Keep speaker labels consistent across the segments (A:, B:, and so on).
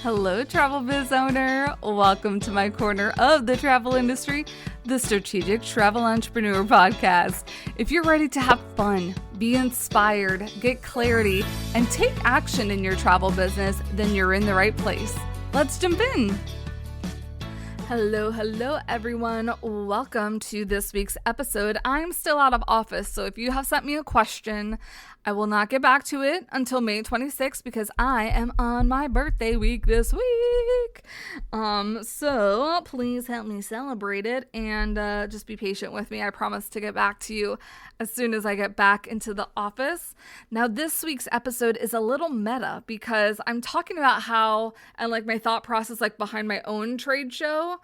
A: Hello, travel biz owner. Welcome to my corner of the travel industry, the Strategic Travel Entrepreneur Podcast. If you're ready to have fun, be inspired, get clarity, and take action in your travel business, then you're in the right place. Let's jump in. Hello, everyone. Welcome to this week's episode. I'm still out of office, so if you have sent me a question, I will not get back to it until May 26th because I am on my birthday week this week. So please help me celebrate it and just be patient with me. I promise to get back to you as soon as I get back into the office. Now, this week's episode is a little meta because I'm talking about how and like my thought process like behind my own trade show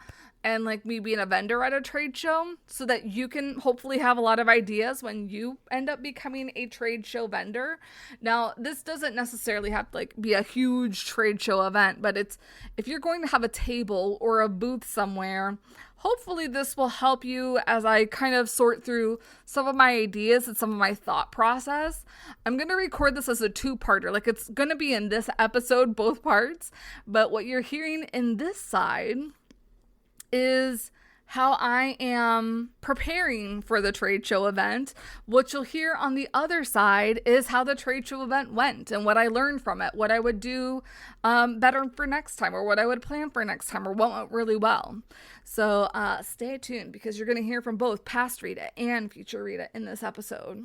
A: and like me being a vendor at a trade show so that you can hopefully have a lot of ideas when you end up becoming a trade show vendor. Now, this doesn't necessarily have to like be a huge trade show event, but it's if you're going to have a table or a booth somewhere, hopefully this will help you as I kind of sort through some of my ideas and some of my thought process. I'm going to record this as a two-parter. Like it's going to be in this episode, both parts, but what you're hearing in this side is how I am preparing for the trade show event. What you'll hear on the other side is how the trade show event went and what I learned from it, what I would do better for next time, or what I would plan for next time, or what went really well. So stay tuned because you're going to hear from both past Rita and future Rita in this episode.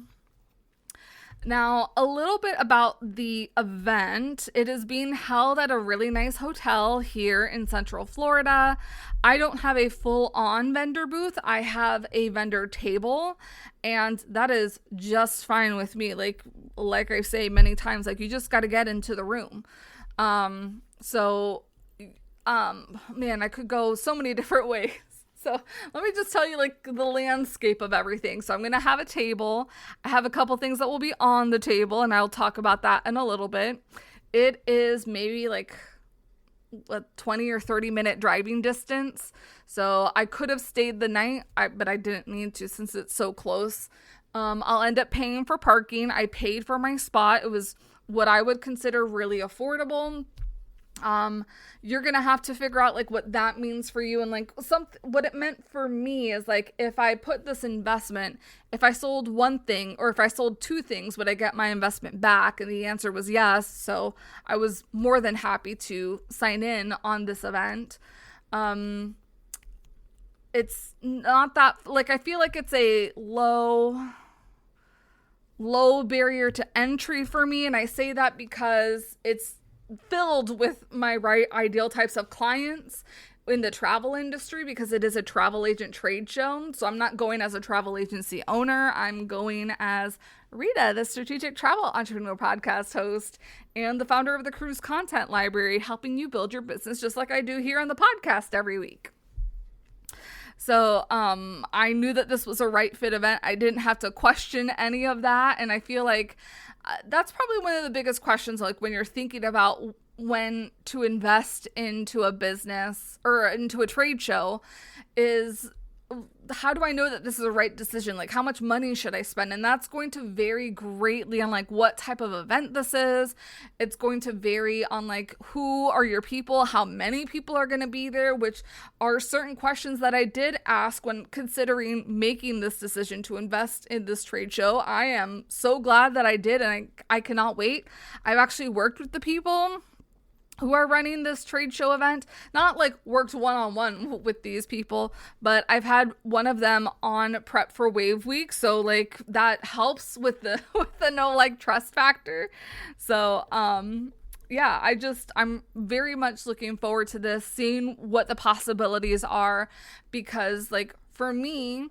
A: Now, a little bit about the event. It is being held at a really nice hotel here in Central Florida. I don't have a full-on vendor booth. I have a vendor table, and that is just fine with me. Like I say many times, like you just got to get into the room. Man, I could go so many different ways. So let me just tell you like the landscape of everything. So I'm going to have a table. I have a couple things that will be on the table and I'll talk about that in a little bit. It is maybe like a 20 or 30 minute driving distance. So I could have stayed the night, but I didn't need to since it's so close. I'll end up paying for parking. I paid for my spot. It was what I would consider really affordable. You're going to have to figure out like what that means for you. And like what it meant for me is like, if I put this investment, if I sold one thing or if I sold two things, would I get my investment back? And the answer was yes. So I was more than happy to sign in on this event. It's not that like, I feel like it's a low barrier to entry for me. And I say that because it's filled with my right ideal types of clients in the travel industry because it is a travel agent trade show. So I'm not going as a travel agency owner. I'm going as Rita, the Strategic Travel Entrepreneur Podcast host and the founder of the Cruise Content Library, helping you build your business just like I do here on the podcast every week. So I knew that this was a right fit event. I didn't have to question any of that. And I feel like that's probably one of the biggest questions, like when you're thinking about when to invest into a business or into a trade show is how do I know that this is the right decision? Like how much money should I spend? And that's going to vary greatly on like what type of event this is. It's going to vary on like who are your people, how many people are going to be there, which are certain questions that I did ask when considering making this decision to invest in this trade show. I am so glad that I did, and I cannot wait. I've actually worked with the people who are running this trade show event, not like worked one-on-one with these people, but I've had one of them on prep for Wave Week. So like that helps with the no like trust factor. So, yeah, I'm very much looking forward to this, seeing what the possibilities are, because like for me,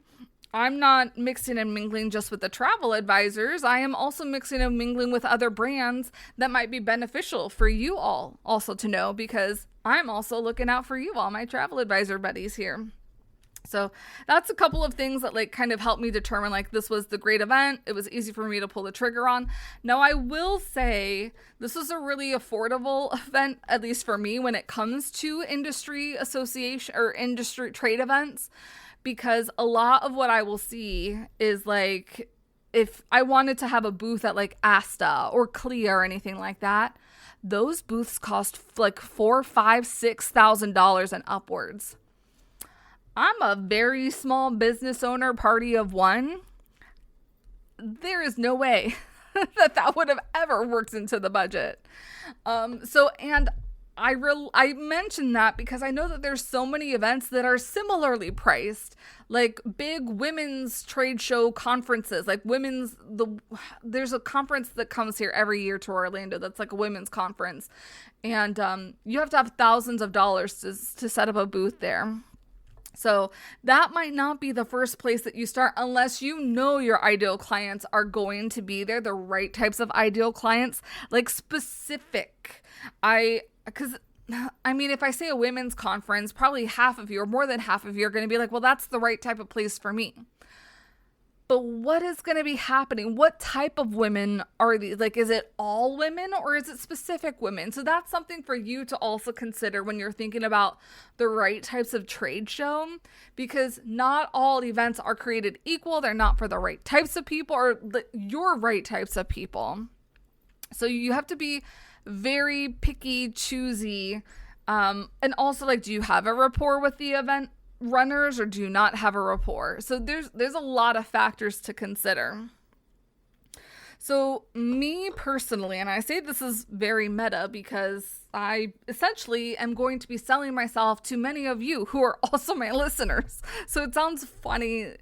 A: I'm not mixing and mingling just with the travel advisors. I am also mixing and mingling with other brands that might be beneficial for you all also to know, because I'm also looking out for you all, my travel advisor buddies here. So that's a couple of things that like kind of helped me determine like this was the great event. It was easy for me to pull the trigger on. Now I will say this was a really affordable event, at least for me, when it comes to industry association or industry trade events, because a lot of what I will see is like if I wanted to have a booth at like Asta or Clea or anything like that, those booths cost like $4,000, $5,000, $6,000 and upwards. I'm a very small business owner, party of one. There is no way that would have ever worked into the budget. And I mentioned that because I know that there's so many events that are similarly priced, like big women's trade show conferences, like there's a conference that comes here every year to Orlando that's like a women's conference, and you have to have thousands of dollars to set up a booth there. So that might not be the first place that you start unless you know your ideal clients are going to be there, the right types of ideal clients, like specific. Because if I say a women's conference, probably half of you or more than half of you are going to be like, well, that's the right type of place for me. But what is going to be happening? What type of women are these? Like, is it all women or is it specific women? So that's something for you to also consider when you're thinking about the right types of trade show, because not all events are created equal. They're not for the right types of people or your right types of people. So you have to be very picky, choosy. And also, like, do you have a rapport with the event runners or do you not have a rapport? So there's a lot of factors to consider. So me personally, and I say this is very meta because I essentially am going to be selling myself to many of you who are also my listeners. So it sounds funny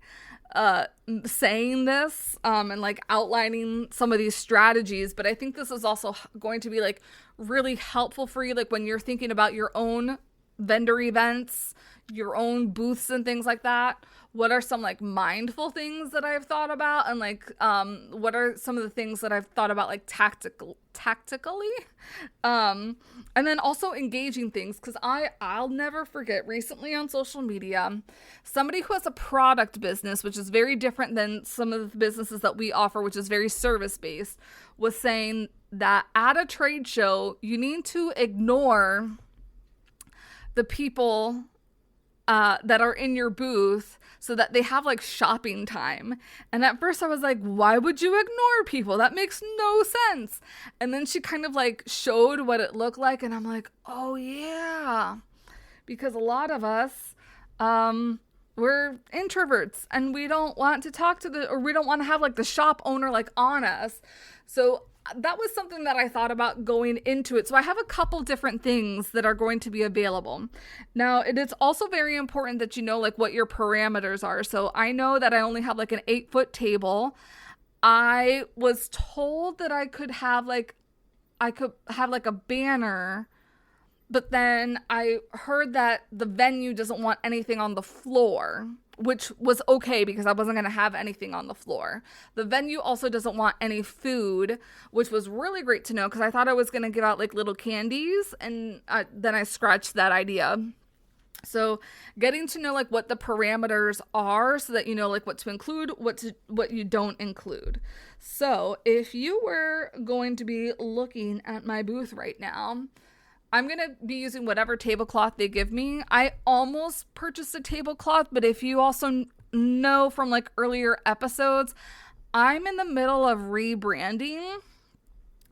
A: saying this and like outlining some of these strategies, but I think this is also going to be like really helpful for you, like when you're thinking about your own vendor events, your own booths and things like that. What are some like mindful things that I've thought about, and like what are some of the things that I've thought about like tactically, and then also engaging things, because I'll never forget recently on social media, somebody who has a product business, which is very different than some of the businesses that we offer, which is very service based, was saying that at a trade show you need to ignore the people that are in your booth so that they have like shopping time. And at first I was like, why would you ignore people? That makes no sense. And then she kind of like showed what it looked like, and I'm like, oh yeah, because a lot of us we're introverts and we don't want to talk to or we don't want to have like the shop owner like on us. So that was something that I thought about going into it. So I have a couple different things that are going to be available. Now, it is also very important that you know like what your parameters are. So I know that I only have like an 8-foot table. I was told that I could have like a banner, but then I heard that the venue doesn't want anything on the floor, which was okay because I wasn't going to have anything on the floor. The venue also doesn't want any food, which was really great to know because I thought I was going to give out like little candies, and then I scratched that idea. So getting to know like what the parameters are so that you know like what to include, what you don't include. So if you were going to be looking at my booth right now, I'm going to be using whatever tablecloth they give me. I almost purchased a tablecloth, but if you also know from like earlier episodes, I'm in the middle of rebranding.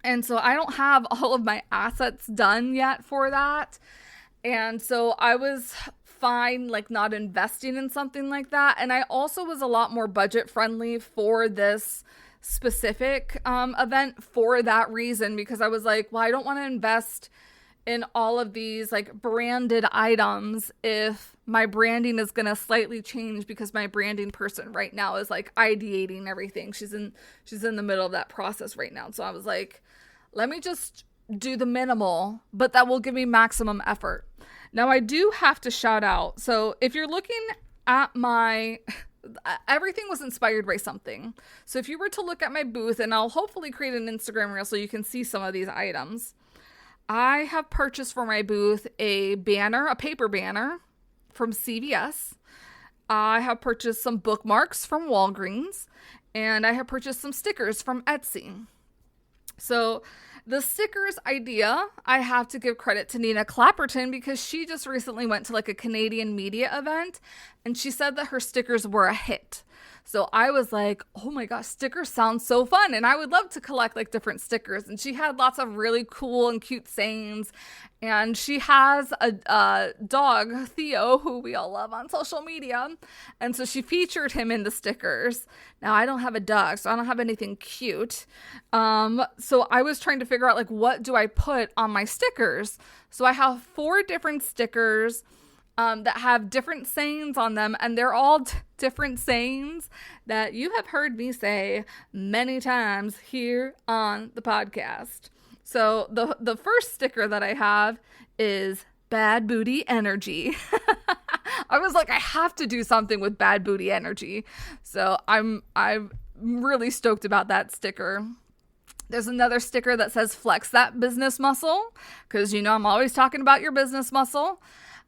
A: And so I don't have all of my assets done yet for that. And so I was fine like not investing in something like that. And I also was a lot more budget friendly for this specific event for that reason, because I was like, well, I don't want to invest in all of these like branded items if my branding is going to slightly change, because my branding person right now is like ideating everything. She's in the middle of that process right now. So I was like, let me just do the minimal, but that will give me maximum effort. Now I do have to shout out. So if you're looking at everything was inspired by something. So if you were to look at my booth, and I'll hopefully create an Instagram reel so you can see some of these items. I have purchased for my booth a paper banner from CVS. I have purchased some bookmarks from Walgreens, and I have purchased some stickers from Etsy. So the stickers idea, I have to give credit to Nina Clapperton, because she just recently went to like a Canadian media event and she said that her stickers were a hit. So I was like, oh my gosh, stickers sound so fun. And I would love to collect like different stickers. And she had lots of really cool and cute sayings. And she has a dog, Theo, who we all love on social media. And so she featured him in the stickers. Now, I don't have a dog, so I don't have anything cute. So I was trying to figure out, like, what do I put on my stickers? So I have 4 different stickers that have different sayings on them. And they're all different sayings that you have heard me say many times here on the podcast. So the first sticker that I have is bad booty energy. I was like, I have to do something with bad booty energy. So I'm really stoked about that sticker. There's another sticker that says flex that business muscle, because I'm always talking about your business muscle.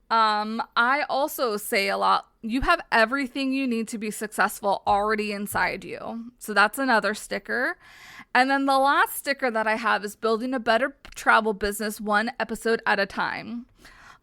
A: I also say a lot, you have everything you need to be successful already inside you. So that's another sticker. And then the last sticker that I have is building a better travel business one episode at a time.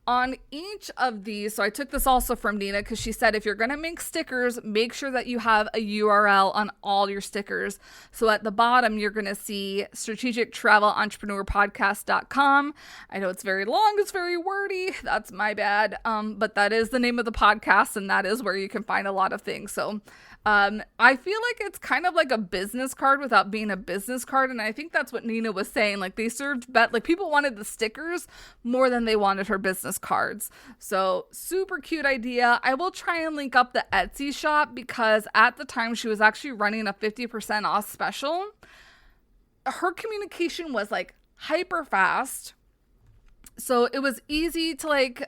A: On each of these, so I took this also from Nina, because she said if you're going to make stickers, make sure that you have a URL on all your stickers. So at the bottom, you're going to see strategictravelentrepreneur.podcast.com. I know it's very long, it's very wordy. That's my bad. But that is the name of the podcast, and that is where you can find a lot of things. So I feel like it's kind of like a business card without being a business card. And I think that's what Nina was saying. Like, they served like people wanted the stickers more than they wanted her business cards. So super cute idea. I will try and link up the Etsy shop, because at the time she was actually running a 50% off special. Her communication was like hyper fast. So it was easy to like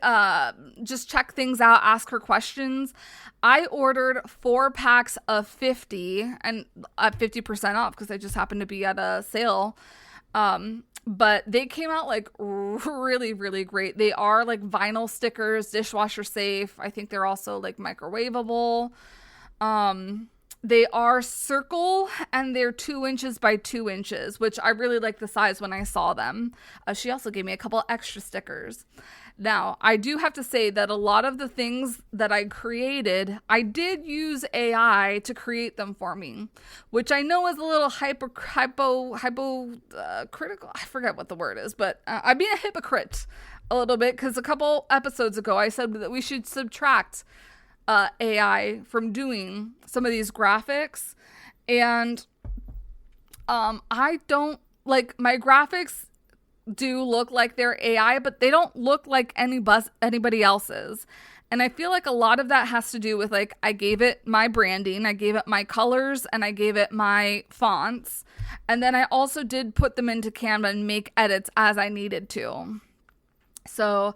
A: just check things out, ask her questions. I ordered 4 packs of 50 and at 50% off, because I just happened to be at a sale. But they came out like really, really great. They are like vinyl stickers, dishwasher safe. I think they're also like microwavable. They are circle, and they're 2 inches by 2 inches, which I really like the size when I saw them. She also gave me a couple extra stickers. Now, I do have to say that a lot of the things that I created, I did use AI to create them for me, which I know is a little hypocritical. I forget what the word is, but I'm being a hypocrite a little bit, because a couple episodes ago I said that we should subtract AI from doing some of these graphics. And I don't like my graphics do look like they're AI, but they don't look like anybody else's. And I feel like a lot of that has to do with, like, I gave it my branding, I gave it my colors, and I gave it my fonts. And then I also did put them into Canva and make edits as I needed to. So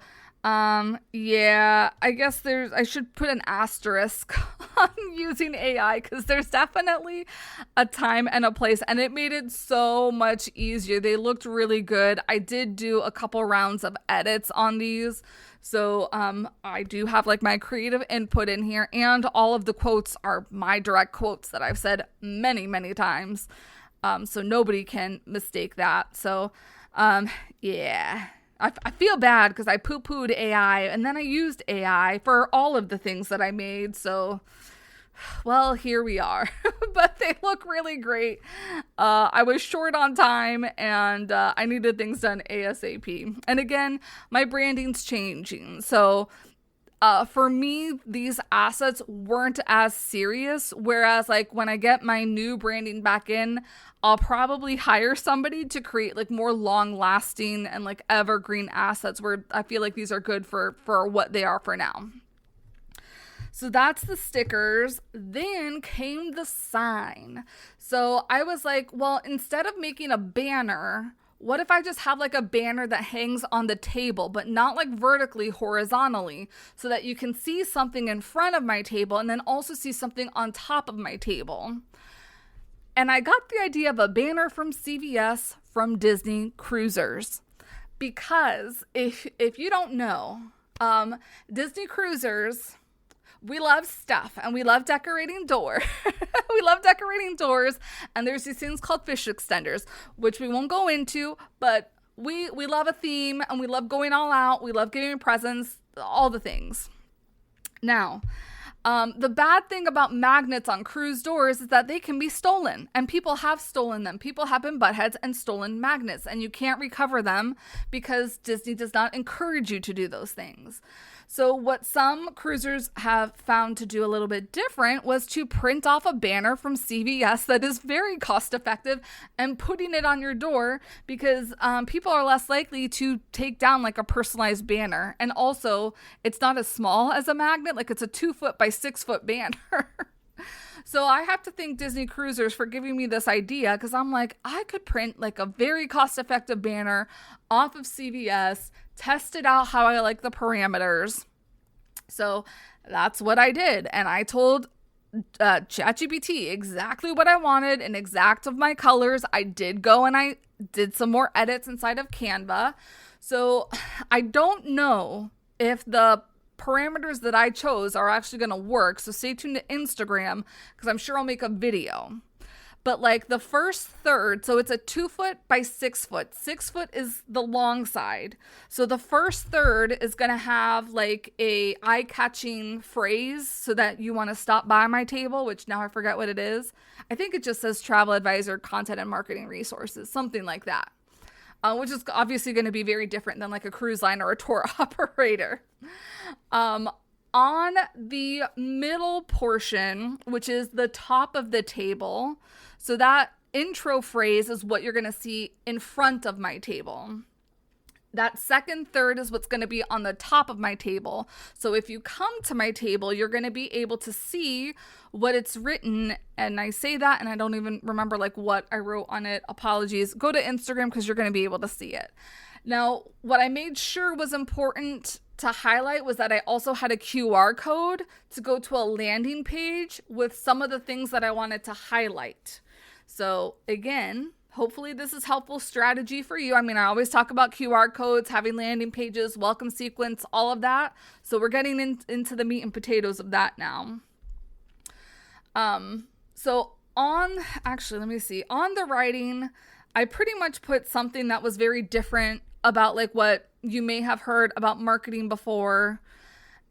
A: yeah, I guess I should put an asterisk on using AI, because there's definitely a time and a place, and it made it so much easier. They looked really good. I did do a couple rounds of edits on these. So, I do have like my creative input in here, and all of the quotes are my direct quotes that I've said many, many times. So nobody can mistake that. So, yeah. I feel bad because I poo-pooed AI, and then I used AI for all of the things that I made. So, well, here we are. But they look really great. I was short on time, and I needed things done ASAP. And again, my branding's changing. So for me, these assets weren't as serious. Whereas like when I get my new branding back in, I'll probably hire somebody to create like more long lasting and like evergreen assets, where I feel like these are good for what they are for now. So that's the stickers. Then came the sign. So I was like, well, instead of making a banner, what if I just have like a banner that hangs on the table, but not like vertically, horizontally, so that you can see something in front of my table and then also see something on top of my table. And I got the idea of a banner from CVS from Disney Cruisers, because if you don't know, Disney Cruisers, we love stuff and we love decorating doors. We love decorating doors, and there's these things called fish extenders, which we won't go into, but we love a theme and we love going all out. We love giving presents, all the things. Now, The bad thing about magnets on cruise doors is that they can be stolen, and people have stolen them. People have been buttheads and stolen magnets, and you can't recover them because Disney does not encourage you to do those things. So what some cruisers have found to do a little bit different was to print off a banner from CVS that is very cost effective and putting it on your door, because people are less likely to take down like a personalized banner. And also, it's not as small as a magnet, like it's a 2-foot by 6-foot banner. So I have to thank Disney Cruisers for giving me this idea, because I'm like, I could print like a very cost-effective banner off of CVS, test it out how I like the parameters. So that's what I did. And I told ChatGPT exactly what I wanted and exact of my colors. I did go and I did some more edits inside of Canva. So I don't know if the parameters that I chose are actually going to work. So stay tuned to Instagram, because I'm sure I'll make a video. But like the first third, so it's a 2-foot by 6-foot. 6-foot is the long side. So the first third is going to have like a eye-catching phrase so that you want to stop by my table, which now I forget what it is. I think it just says travel advisor, content and marketing resources, something like that. Which is obviously going to be very different than like a cruise line or a tour operator. On the middle portion, which is the top of the table, so that intro phrase is what you're going to see in front of my table. That second third is what's going to be on the top of my table. So if you come to my table, you're going to be able to see what it's written. And I say that, and I don't even remember like what I wrote on it. Apologies. Go to Instagram, because you're going to be able to see it. Now, what I made sure was important to highlight was that I also had a QR code to go to a landing page with some of the things that I wanted to highlight. So again, hopefully this is helpful strategy for you. I mean, I always talk about QR codes, having landing pages, welcome sequence, all of that. So we're getting into the meat and potatoes of that now. So let me see. On the writing, I pretty much put something that was very different about like what you may have heard about marketing before.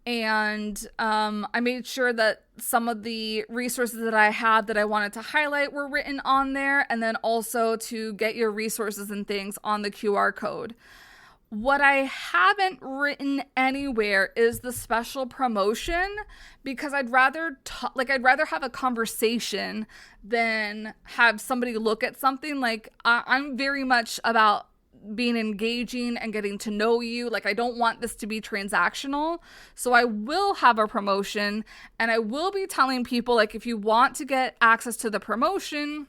A: And I made sure that some of the resources that I had that I wanted to highlight were written on there, and then also to get your resources and things on the QR code. What I haven't written anywhere is the special promotion, because I'd rather have a conversation than have somebody look at something. Like I'm very much about being engaging and getting to know you. Like I don't want this to be transactional. So I will have a promotion, and I will be telling people, like, if you want to get access to the promotion,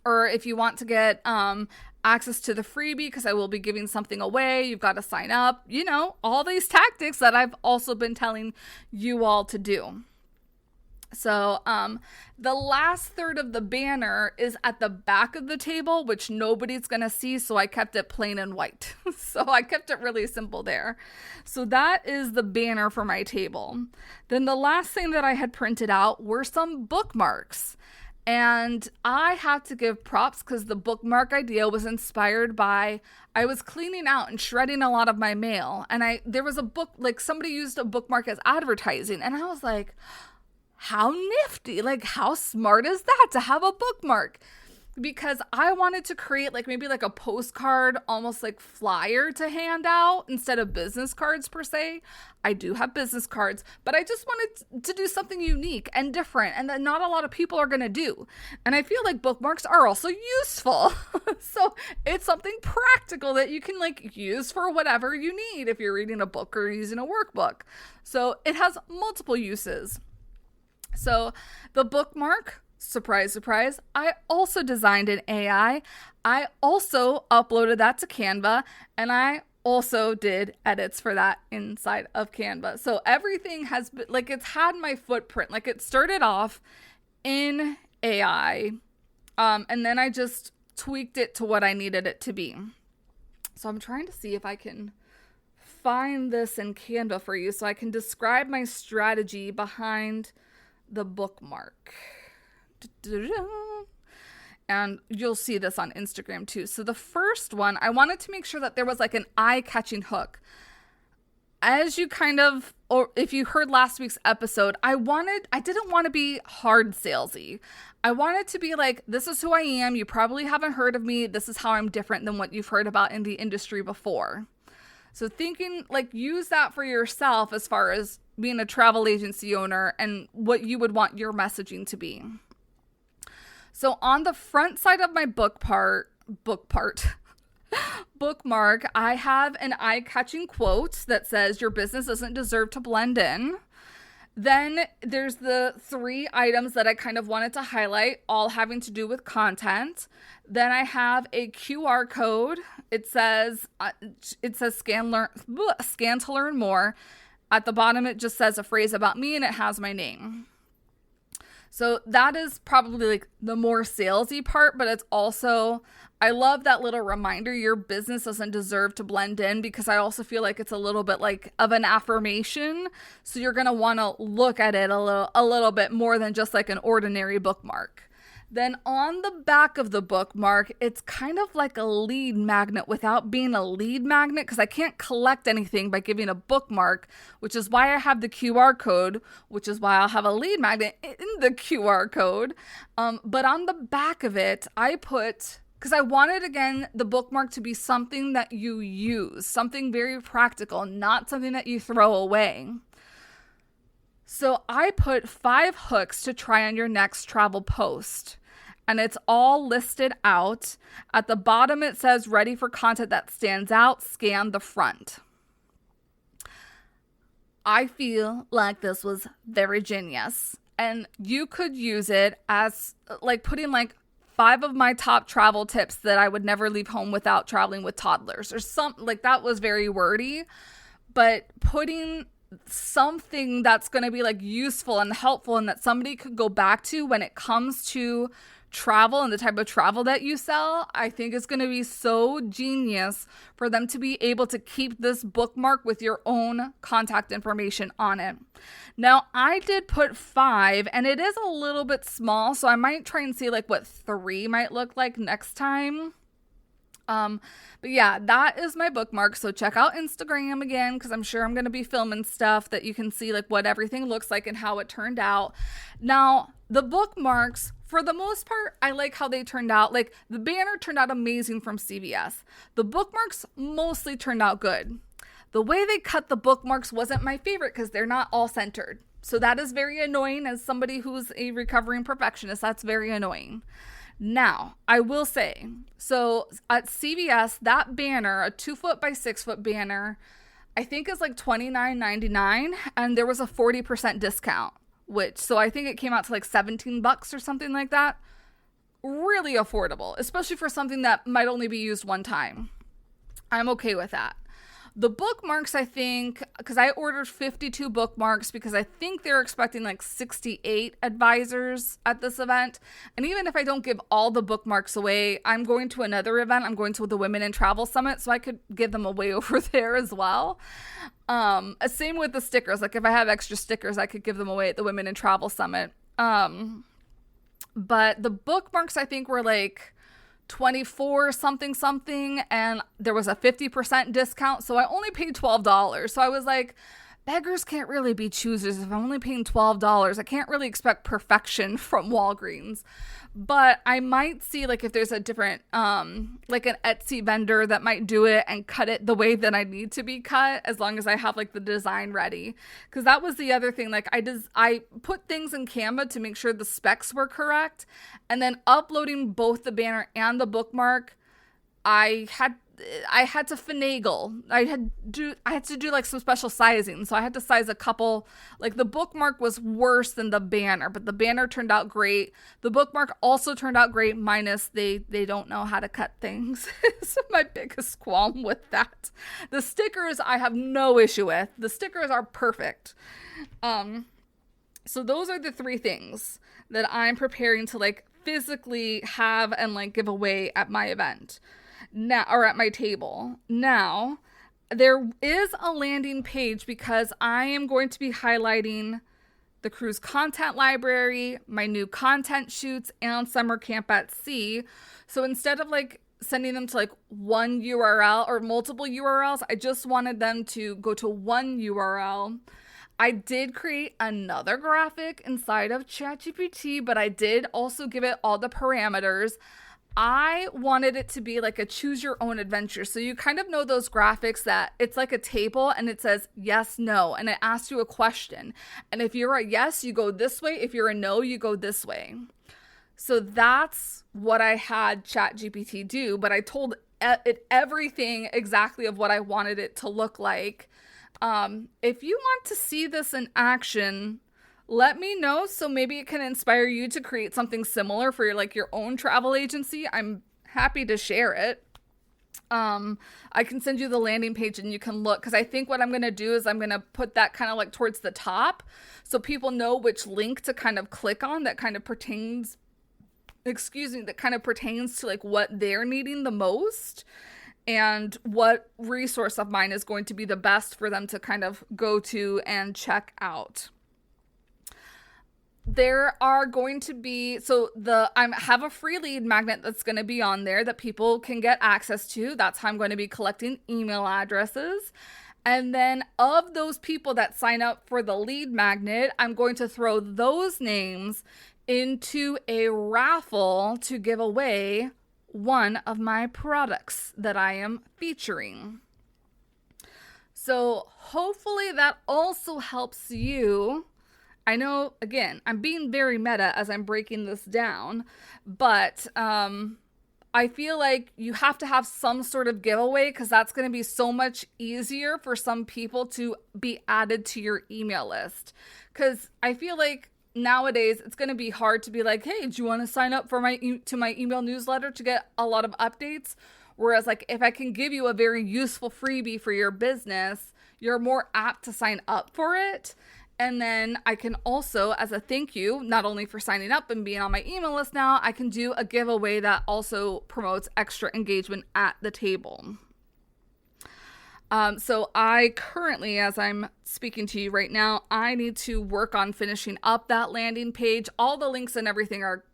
A: or if you want to get access to the freebie, because I will be giving something away, you've got to sign up, you know, all these tactics that I've also been telling you all to do. So the last third of the banner is at the back of the table, which nobody's going to see. So I kept it plain and white. So I kept it really simple there. So that is the banner for my table. Then the last thing that I had printed out were some bookmarks. And I had to give props, because the bookmark idea was inspired by, I was cleaning out and shredding a lot of my mail. And there was a book, like somebody used a bookmark as advertising. And I was like, how nifty, like how smart is that to have a bookmark? Because I wanted to create like maybe like a postcard, almost like flyer to hand out instead of business cards per se. I do have business cards, but I just wanted to do something unique and different, and that not a lot of people are going to do. And I feel like bookmarks are also useful. So it's something practical that you can like use for whatever you need if you're reading a book or using a workbook. So it has multiple uses. So the bookmark, surprise, surprise, I also designed an AI. I also uploaded that to Canva, and I also did edits for that inside of Canva. So everything has been, like, it's had my footprint. Like, it started off in AI, and then I just tweaked it to what I needed it to be. So I'm trying to see if I can find this in Canva for you so I can describe my strategy behind the bookmark. And you'll see this on Instagram too. So the first one, I wanted to make sure that there was like an eye-catching hook. As you kind of or if you heard last week's episode, I didn't want to be hard salesy. I wanted to be like, this is who I am. You probably haven't heard of me. This is how I'm different than what you've heard about in the industry before. So thinking, like, use that for yourself as far as being a travel agency owner and what you would want your messaging to be. So on the front side of my bookmark, I have an eye-catching quote that says, your business doesn't deserve to blend in. Then there's the 3 items that I kind of wanted to highlight, all having to do with content. Then I have a QR code. It says scan to learn more. At the bottom, it just says a phrase about me and it has my name. So that is probably like the more salesy part, but it's also, I love that little reminder, your business doesn't deserve to blend in, because I also feel like it's a little bit like of an affirmation. So you're going to want to look at it a little bit more than just like an ordinary bookmark. Then on the back of the bookmark, it's kind of like a lead magnet without being a lead magnet, because I can't collect anything by giving a bookmark, which is why I have the QR code, which is why I'll have a lead magnet in the QR code. But on the back of it, I put, because I wanted, again, the bookmark to be something that you use, something very practical, not something that you throw away. So I put 5 hooks to try on your next travel post. And it's all listed out. At the bottom, it says, ready for content that stands out, scan the front. I feel like this was very genius. And you could use it as like putting like 5 of my top travel tips that I would never leave home without traveling with toddlers, or something like that. Was very wordy, but putting something that's going to be like useful and helpful and that somebody could go back to when it comes to travel and the type of travel that you sell, I think is going to be so genius for them to be able to keep this bookmark with your own contact information on it. Now, I did put 5, and it is a little bit small, so I might try and see like what 3 might look like next time. But yeah, that is my bookmark. So check out Instagram again, because I'm sure I'm going to be filming stuff that you can see like what everything looks like and how it turned out. Now, the bookmarks, for the most part, I like how they turned out. Like the banner turned out amazing from CVS. The bookmarks mostly turned out good. The way they cut the bookmarks wasn't my favorite, because they're not all centered. So that is very annoying. As somebody who's a recovering perfectionist, that's very annoying. Now, I will say, so at CVS, that banner, a 2-foot by 6-foot banner, I think is like $29.99, and there was a 40% discount, so I think it came out to like $17 or something like that. Really affordable, especially for something that might only be used one time. I'm okay with that. The bookmarks, I think, because I ordered 52 bookmarks, because I think they're expecting like 68 advisors at this event. And even if I don't give all the bookmarks away, I'm going to another event. I'm going to the Women in Travel Summit, so I could give them away over there as well. Same with the stickers. Like if I have extra stickers, I could give them away at the Women in Travel Summit. But the bookmarks, I think, were like 24 something, and there was a 50% discount, so I only paid $12. So I was like, beggars can't really be choosers. If I'm only paying $12, I can't really expect perfection from Walgreens. But I might see like if there's a different like an Etsy vendor that might do it and cut it the way that I need to be cut, as long as I have like the design ready. Because that was the other thing. Like I put things in Canva to make sure the specs were correct, and then uploading both the banner and the bookmark, I had to finagle. I had to do like some special sizing. So I had to size a couple. Like the bookmark was worse than the banner, but the banner turned out great. The bookmark also turned out great, minus they don't know how to cut things. It's my biggest qualm with that. The stickers I have no issue with. The stickers are perfect. So those are the 3 things that I'm preparing to like physically have and like give away at my event. Now, or at my table. Now, there is a landing page, because I am going to be highlighting the cruise content library, my new content shoots, and summer camp at sea. So instead of like sending them to like one URL or multiple URLs, I just wanted them to go to one URL. I did create another graphic inside of ChatGPT, but I did also give it all the parameters. I wanted it to be like a choose your own adventure. So you kind of know those graphics that it's like a table and it says yes, no, and it asks you a question. And if you're a yes, you go this way. If you're a no, you go this way. So that's what I had ChatGPT do, but I told it everything exactly of what I wanted it to look like. If you want to see this in action, let me know, so maybe it can inspire you to create something similar for your own travel agency. I'm happy to share it. I can send you the landing page and you can look, because I think what I'm going to do is I'm going to put that kind of like towards the top so people know which link to kind of click on that kind of pertains to like what they're needing the most and what resource of mine is going to be the best for them to kind of go to and check out. There are going to be, I have a free lead magnet that's going to be on there that people can get access to. That's how I'm going to be collecting email addresses. And then of those people that sign up for the lead magnet, I'm going to throw those names into a raffle to give away one of my products that I am featuring. So hopefully that also helps you. I know, again, I'm being very meta as I'm breaking this down, but I feel like you have to have some sort of giveaway, because that's going to be so much easier for some people to be added to your email list. Because I feel like nowadays it's going to be hard to be like, hey, do you want to sign up for my email newsletter to get a lot of updates? Whereas like if I can give you a very useful freebie for your business, you're more apt to sign up for it. And then I can also, as a thank you, not only for signing up and being on my email list now, I can do a giveaway that also promotes extra engagement at the table. So I currently, as I'm speaking to you right now, I need to work on finishing up that landing page. All the links and everything are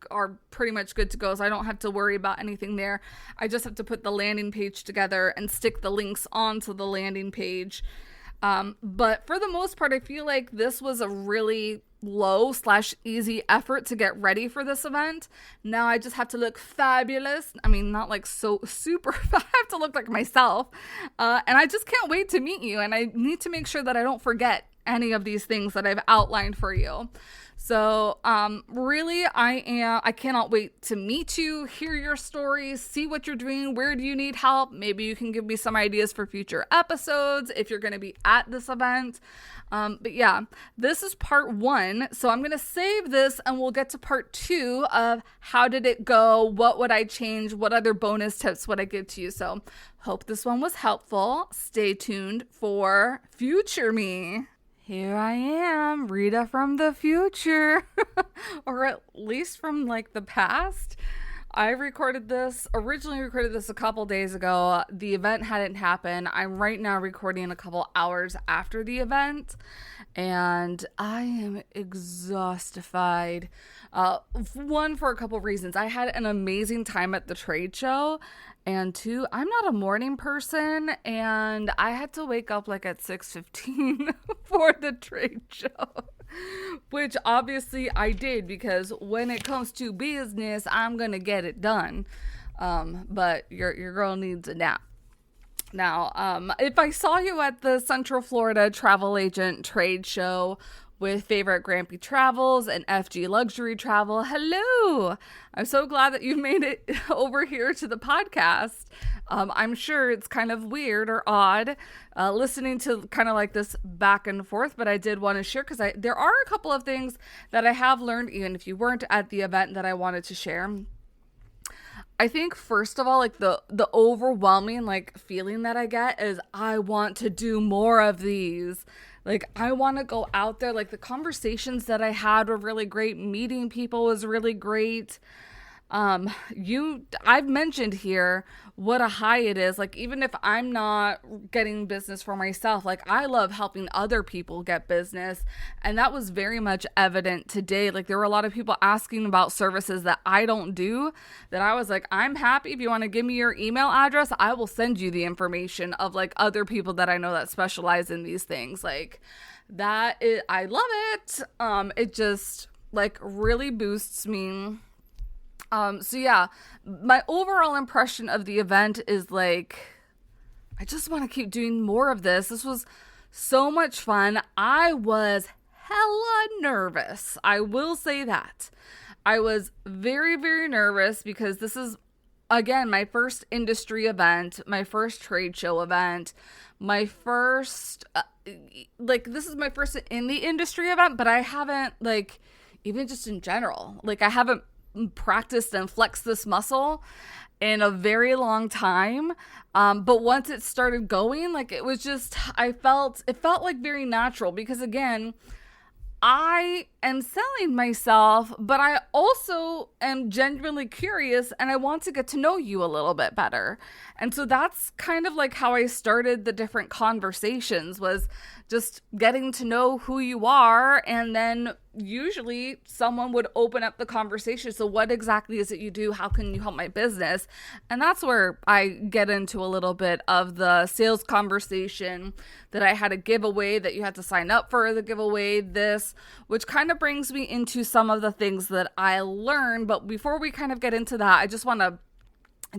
A: pretty much good to go, so I don't have to worry about anything there. I just have to put the landing page together and stick the links onto the landing page. But for the most part, I feel like this was a really low/easy effort to get ready for this event. Now I just have to look fabulous. I mean, not like so super, I have to look like myself. And I just can't wait to meet you. And I need to make sure that I don't forget any of these things that I've outlined for you. So, really, I cannot wait to meet you, hear your stories, see what you're doing. Where do you need help? Maybe you can give me some ideas for future episodes if you're going to be at this event. But yeah, this is part 1. So I'm going to save this and we'll get to part 2 of how did it go? What would I change? What other bonus tips would I give to you? So hope this one was helpful. Stay tuned for future me. Here I am, Rita from the future, or at least from like the past. I originally recorded this a couple days ago. The event hadn't happened. I'm right now recording a couple hours after the event, and I am exhaustified. One, for a couple reasons. I had an amazing time at the trade show, and 2, I'm not a morning person, and I had to wake up like at 6:15 for the trade show, which obviously I did, because when it comes to business, I'm gonna get it done. But your girl needs a nap. Now, if I saw you at the Central Florida Travel Agent Trade Show with Favorite Grampy Travels and FG Luxury Travel, hello! I'm so glad that you made it over here to the podcast. I'm sure it's kind of weird or odd listening to kind of like this back and forth, but I did want to share, because there are a couple of things that I have learned, even if you weren't at the event, that I wanted to share. I think first of all, like the overwhelming like feeling that I get is I want to do more of these. Like I want to go out there. Like the conversations that I had were really great. Meeting people was really great. I've mentioned here what a high it is. Like, even if I'm not getting business for myself, like, I love helping other people get business. And that was very much evident today. Like, there were a lot of people asking about services that I don't do, that I was like, I'm happy if you want to give me your email address, I will send you the information of like other people that I know that specialize in these things. Like, I love it. It just like really boosts me. So yeah, my overall impression of the event is like, I just want to keep doing more of this. This was so much fun. I was hella nervous. I will say that. I was very, very nervous because this is, again, my first industry event, my first trade show event, my first, this is my first in the industry event, but I haven't, like, even just in general, like, I haven't practiced and flexed this muscle in a very long time. But once it started going, like, it was just, it felt like very natural because, again, I am selling myself, but I also am genuinely curious and I want to get to know you a little bit better. And so that's kind of like how I started the different conversations, was just getting to know who you are. And then usually someone would open up the conversation. So what exactly is it you do? How can you help my business? And that's where I get into a little bit of the sales conversation, that I had a giveaway that you had to sign up for the giveaway, which kind of brings me into some of the things that I learned. But before we kind of get into that, I just want to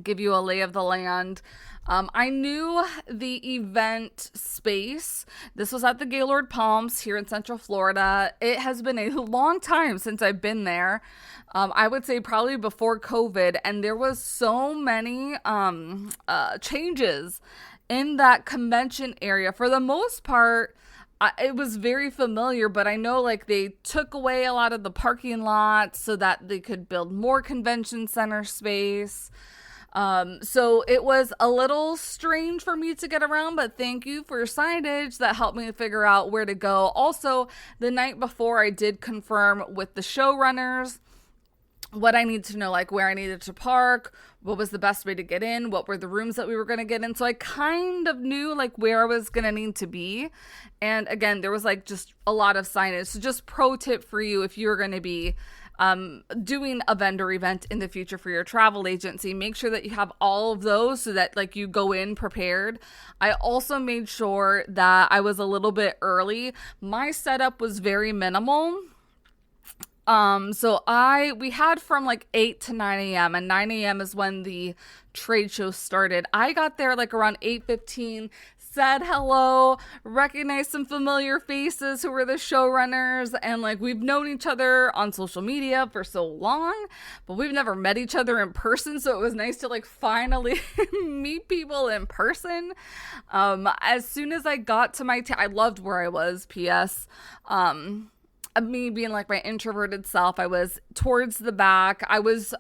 A: give you a lay of the land. I knew the event space. This was at the Gaylord Palms here in Central Florida. It has been a long time since I've been there. I would say probably before COVID, and there was so many changes in that convention area. For the most part, it was very familiar, but I know like they took away a lot of the parking lots so that they could build more convention center space. So it was a little strange for me to get around, but thank you for your signage that helped me figure out where to go. Also, the night before, I did confirm with the showrunners what I need to know, like where I needed to park, what was the best way to get in, what were the rooms that we were going to get in. So I kind of knew like where I was going to need to be. And again, there was like just a lot of signage. So just pro tip for you, if you're going to be doing a vendor event in the future for your travel agency, make sure that you have all of those so that like you go in prepared. I also made sure that I was a little bit early. My setup was very minimal. So we had from like 8 to 9 a.m. and 9 a.m. is when the trade show started. I got there like around 8:15, said hello, recognized some familiar faces who were the showrunners, and like we've known each other on social media for so long, but we've never met each other in person. So it was nice to like finally meet people in person. As soon as I got to I loved where I was, P.S. Me being like my introverted self, I was towards the back. I was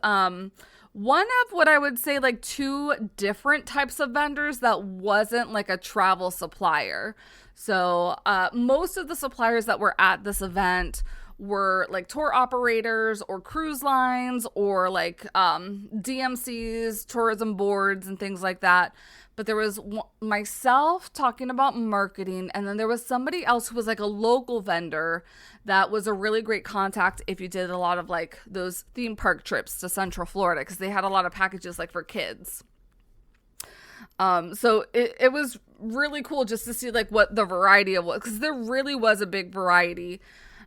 A: one of what I would say like two different types of vendors that wasn't like a travel supplier. So most of the suppliers that were at this event were like tour operators or cruise lines or like DMCs, tourism boards and things like that. But there was myself talking about marketing, and then there was somebody else who was like a local vendor that was a really great contact if you did a lot of like those theme park trips to Central Florida, because they had a lot of packages like for kids. So it was really cool just to see like what the variety of was, because there really was a big variety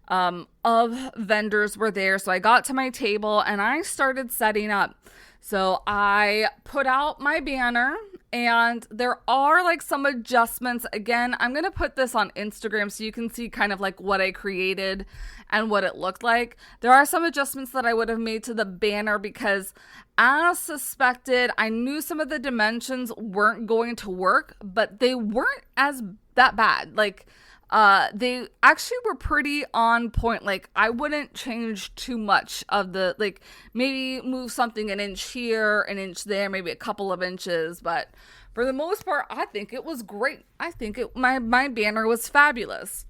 A: of vendors were there. So I got to my table and I started setting up. So I put out my banner, and there are like some adjustments. Again, I'm going to put this on Instagram so you can see kind of like what I created and what it looked like. There are some adjustments that I would have made to the banner because, as suspected, I knew some of the dimensions weren't going to work, but they weren't that bad. Like, they actually were pretty on point. Like, I wouldn't change too much of the, like, maybe move something an inch here, an inch there, maybe a couple of inches. But for the most part, I think it was great. I think my banner was fabulous.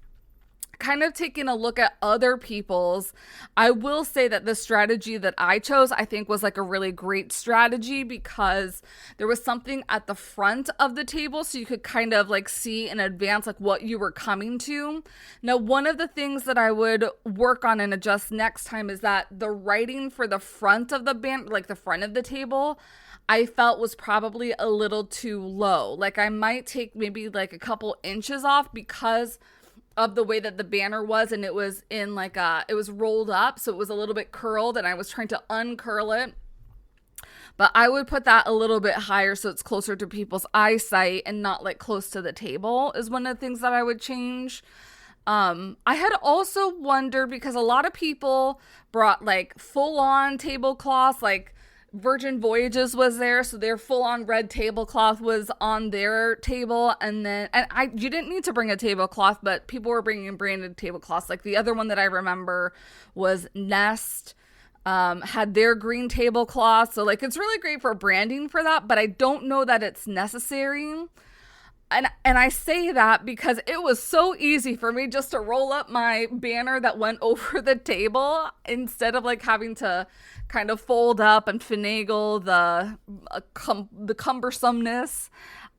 A: kind of taking a look at other people's, I will say that the strategy that I chose, I think was like a really great strategy because there was something at the front of the table so you could kind of like see in advance like what you were coming to. Now, one of the things that I would work on and adjust next time is that the writing for the front of the band, like the front of the table, I felt was probably a little too low. Like I might take maybe like a couple inches off because of the way that the banner was, and it was in like it was rolled up, so it was a little bit curled, and I was trying to uncurl it. But I would put that a little bit higher so it's closer to people's eyesight and not like close to the table is one of the things that I would change. I had also wondered because a lot of people brought like full-on tablecloths, like Virgin Voyages was there, so their full-on red tablecloth was on their table, and you didn't need to bring a tablecloth, but people were bringing branded tablecloths. Like the other one that I remember was Nest, had their green tablecloth, so like it's really great for branding for that, but I don't know that it's necessary. And I say that because it was so easy for me just to roll up my banner that went over the table instead of like having to kind of fold up and finagle the cumbersomeness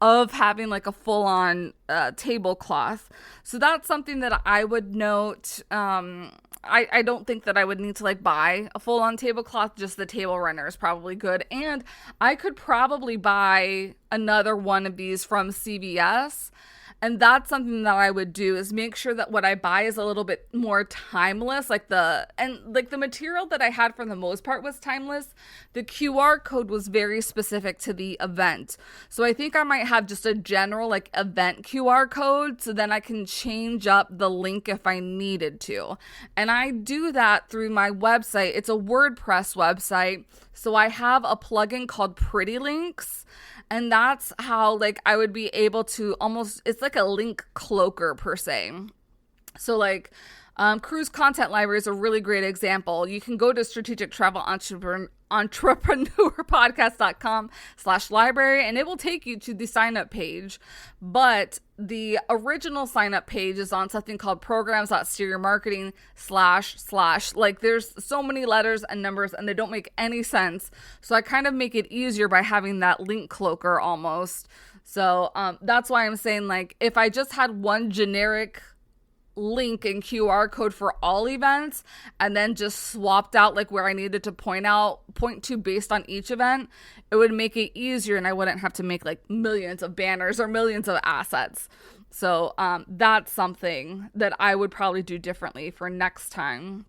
A: of having like a full-on tablecloth. So that's something that I would note. I don't think that I would need to like buy a full-on tablecloth. Just the table runner is probably good. And I could probably buy another one of these from CVS. And that's something that I would do is make sure that what I buy is a little bit more timeless. Like the material that I had for the most part was timeless. The QR code was very specific to the event. So I think I might have just a general like event QR code. So then I can change up the link if I needed to. And I do that through my website. It's a WordPress website. So I have a plugin called Pretty Links. And that's how like I would be able to almost, it's like a link cloaker per se. So like Cruise Content Library is a really great example. You can go to strategictravelentrepreneur.podcast.com/library and it will take you to the sign up page. But the original sign up page is on something called programs.steeryourmarketing / like there's so many letters and numbers and they don't make any sense. So I kind of make it easier by having that link cloaker almost. So that's why I'm saying like if I just had one generic link and QR code for all events and then just swapped out like where I needed to point to based on each event, it would make it easier and I wouldn't have to make like millions of banners or millions of assets. So that's something that I would probably do differently for next time.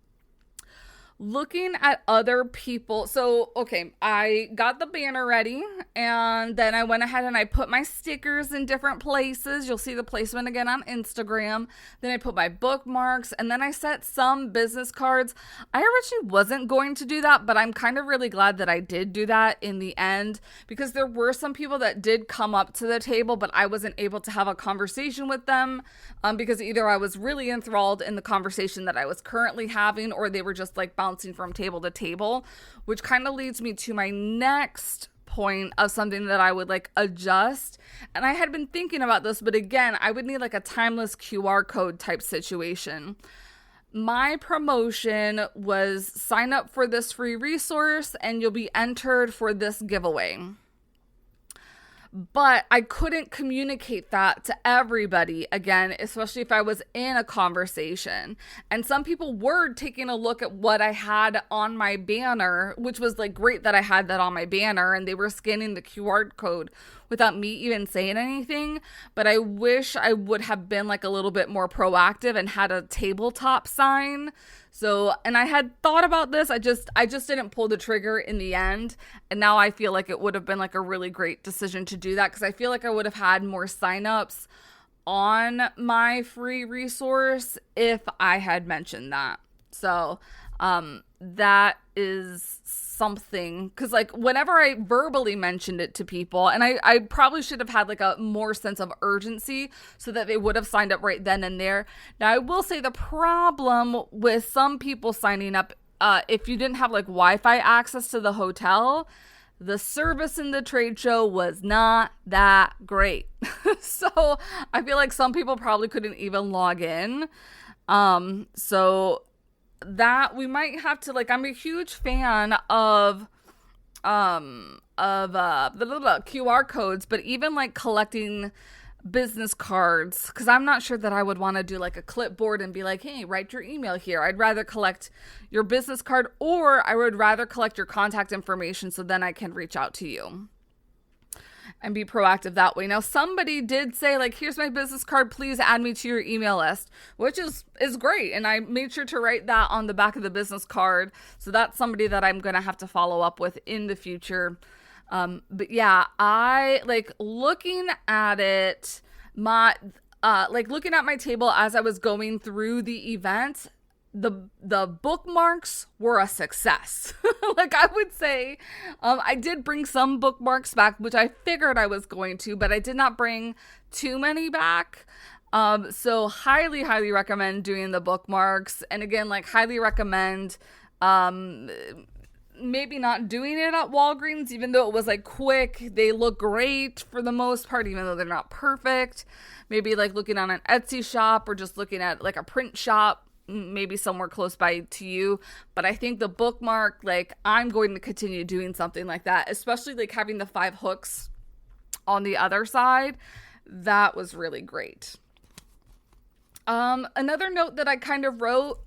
A: Looking at other people. So, okay, I got the banner ready and then I went ahead and I put my stickers in different places. You'll see the placement again on Instagram. Then I put my bookmarks and then I set some business cards. I originally wasn't going to do that, but I'm kind of really glad that I did do that in the end because there were some people that did come up to the table, but I wasn't able to have a conversation with them because either I was really enthralled in the conversation that I was currently having or they were just like bouncing from table to table, which kind of leads me to my next point of something that I would like adjust. And I had been thinking about this, but again, I would need like a timeless QR code type situation. My promotion was sign up for this free resource and you'll be entered for this giveaway. But I couldn't communicate that to everybody, again, especially if I was in a conversation. And some people were taking a look at what I had on my banner, which was like great that I had that on my banner, and they were scanning the QR code without me even saying anything. But I wish I would have been like a little bit more proactive and had a tabletop sign. So, and I had thought about this. I just didn't pull the trigger in the end. And now I feel like it would have been like a really great decision to do that because I feel like I would have had more signups on my free resource if I had mentioned that. So, that is something because like whenever I verbally mentioned it to people, and I probably should have had like a more sense of urgency so that they would have signed up right then and there. Now I will say the problem with some people signing up, if you didn't have like Wi-Fi access to the hotel, the service in the trade show was not that great. So I feel like some people probably couldn't even log in. So that we might have to, like, I'm a huge fan of the QR codes, but even like collecting business cards, because I'm not sure that I would want to do like a clipboard and be like, hey, write your email here. I'd rather collect your business card, or I would rather collect your contact information so then I can reach out to you and be proactive that way. Now, somebody did say, like, here's my business card, please add me to your email list, which is great. And I made sure to write that on the back of the business card. So that's somebody that I'm going to have to follow up with in the future. But yeah, I like looking at it, looking at my table as I was going through the event. The bookmarks were a success. Like, I would say, I did bring some bookmarks back, which I figured I was going to, but I did not bring too many back. So highly recommend doing the bookmarks. And again, like, highly recommend, maybe not doing it at Walgreens, even though it was like quick. They look great for the most part, even though they're not perfect. Maybe like looking on an Etsy shop, or just looking at like a print shop, maybe somewhere close by to you. But I think the bookmark, like, I'm going to continue doing something like that, especially like having the 5 hooks on the other side. That was really great. Another note that I kind of wrote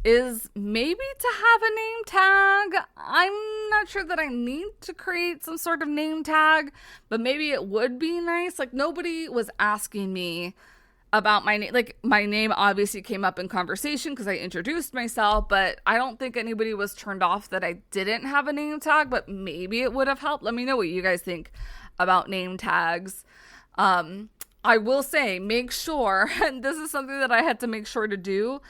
A: is maybe to have a name tag. I'm not sure that I need to create some sort of name tag, but maybe it would be nice. Like, nobody was asking me about my name. Like, my name obviously came up in conversation because I introduced myself, but I don't think anybody was turned off that I didn't have a name tag, but maybe it would have helped. Let me know what you guys think about name tags. I will say, make sure, and this is something that I had to make sure to do,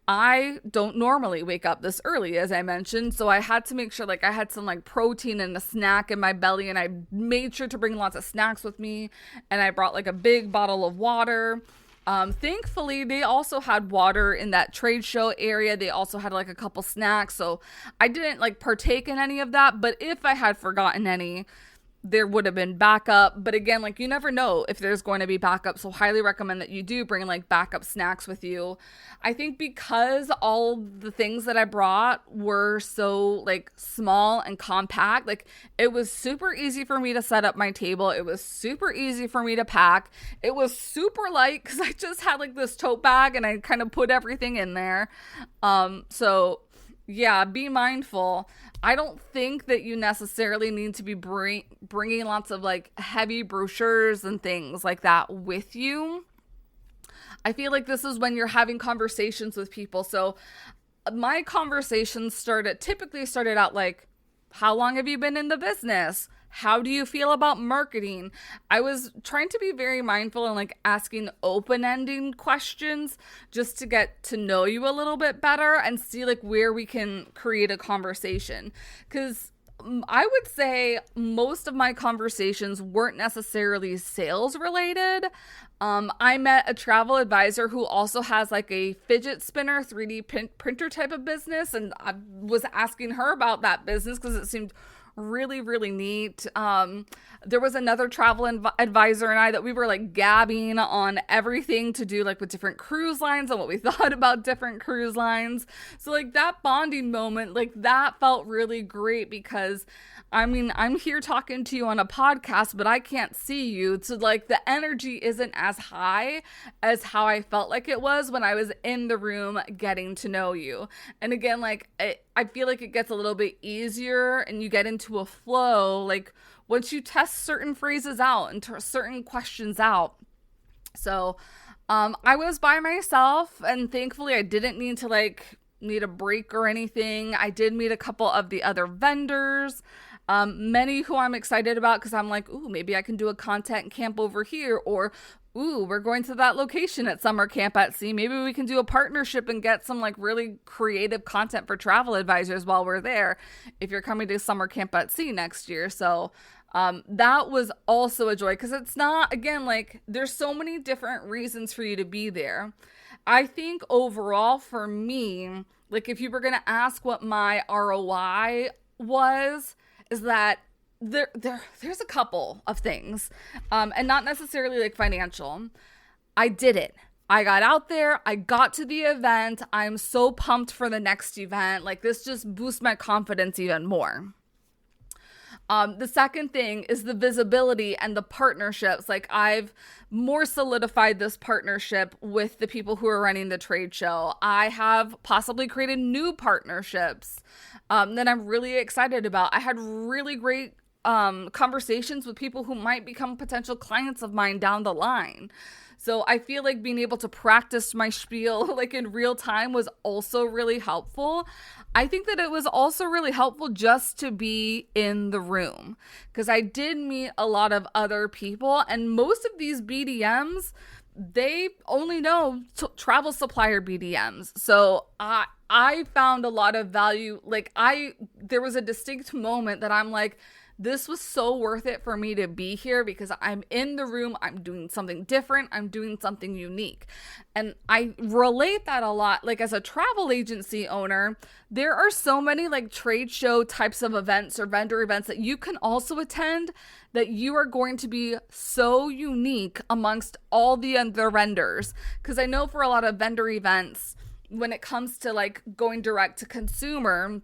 A: I don't normally wake up this early, as I mentioned, so I had to make sure, like, I had some, like, protein and a snack in my belly, and I made sure to bring lots of snacks with me, and I brought, like, a big bottle of water. Thankfully, they also had water in that trade show area. They also had, like, a couple snacks, so I didn't, like, partake in any of that, but if I had forgotten any, there would have been backup. But again, like, you never know if there's going to be backup, so highly recommend that you do bring like backup snacks with you. I think because all the things that I brought were so like small and compact, like, it was super easy for me to set up my table. It was super easy for me to pack. It was super light because I just had like this tote bag and I kind of put everything in there. So yeah, be mindful. I don't think that you necessarily need to be bringing lots of like heavy brochures and things like that with you. I feel like this is when you're having conversations with people. So my conversations typically started out like, how long have you been in the business? How do you feel about marketing? I was trying to be very mindful and like asking open-ending questions just to get to know you a little bit better and see like where we can create a conversation. Because I would say most of my conversations weren't necessarily sales related. I met a travel advisor who also has like a fidget spinner 3D printer type of business, and I was asking her about that business because it seemed really neat. There was another travel advisor and I that we were like gabbing on everything to do like with different cruise lines and what we thought about different cruise lines. So like that bonding moment, like that felt really great because I mean, I'm here talking to you on a podcast, but I can't see you. So like the energy isn't as high as how I felt like it was when I was in the room getting to know you. And again, like I feel like it gets a little bit easier and you get into a flow like once you test certain phrases out and certain questions out. So I was by myself, and thankfully I didn't need a break or anything. I did meet a couple of the other vendors, many who I'm excited about because I'm like, ooh, maybe I can do a content camp over here, or ooh, we're going to that location at Summer Camp at Sea. Maybe we can do a partnership and get some like really creative content for travel advisors while we're there if you're coming to Summer Camp at Sea next year. So that was also a joy because it's not, again, like there's so many different reasons for you to be there. I think overall for me, like if you were going to ask what my ROI was, is that there's a couple of things, and not necessarily like financial. I did it. I got out there, I got to the event. I'm so pumped for the next event. Like, this just boosts my confidence even more. The second thing is the visibility and the partnerships. Like, I've more solidified this partnership with the people who are running the trade show. I have possibly created new partnerships that I'm really excited about. I had really great conversations with people who might become potential clients of mine down the line. So I feel like being able to practice my spiel like in real time was also really helpful. I think that it was also really helpful just to be in the room, because I did meet a lot of other people, and most of these BDMs, they only know travel supplier BDMs. So I found a lot of value. Like, there was a distinct moment that I'm like, this was so worth it for me to be here, because I'm in the room, I'm doing something different, I'm doing something unique. And I relate that a lot. Like, as a travel agency owner, there are so many like trade show types of events or vendor events that you can also attend that you are going to be so unique amongst all the other vendors. Because I know for a lot of vendor events, when it comes to like going direct to consumer,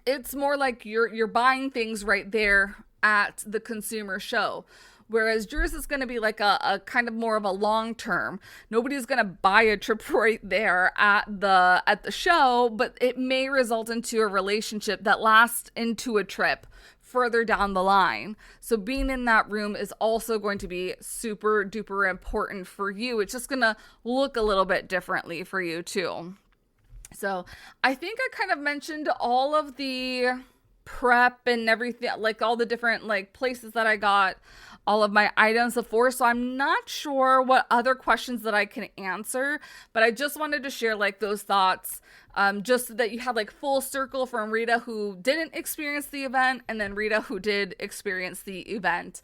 A: it's more like you're buying things right there at the consumer show. Whereas yours is going to be like a kind of more of a long term. Nobody's going to buy a trip right there at the show, but it may result into a relationship that lasts into a trip further down the line. So being in that room is also going to be super duper important for you. It's just going to look a little bit differently for you too. So I think I kind of mentioned all of the prep and everything, like all the different like places that I got all of my items before. So I'm not sure what other questions that I can answer, but I just wanted to share like those thoughts, just so that you had like full circle from Rita, who didn't experience the event, and then Rita, who did experience the event.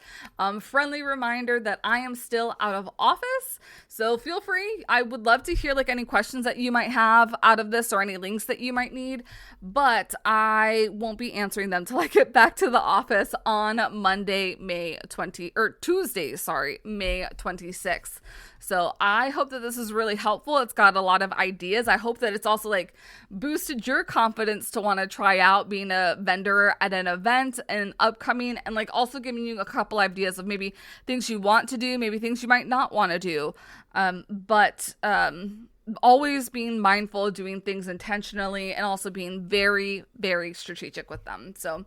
A: Friendly reminder that I am still out of office, so feel free. I would love to hear like any questions that you might have out of this or any links that you might need, but I won't be answering them till I get back to the office on Tuesday, May 26th. So I hope that this is really helpful. It's got a lot of ideas. I hope that it's also like boosted your confidence to want to try out being a vendor at an event and upcoming, and like also giving you a couple ideas of maybe things you want to do, maybe things you might not want to do. But always being mindful of doing things intentionally and also being very, very strategic with them. So,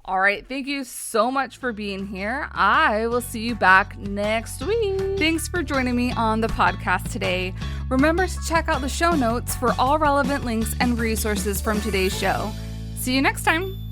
A: all right. Thank you so much for being here. I will see you back next week. Thanks for joining me on the podcast today. Remember to check out the show notes for all relevant links and resources from today's show. See you next time.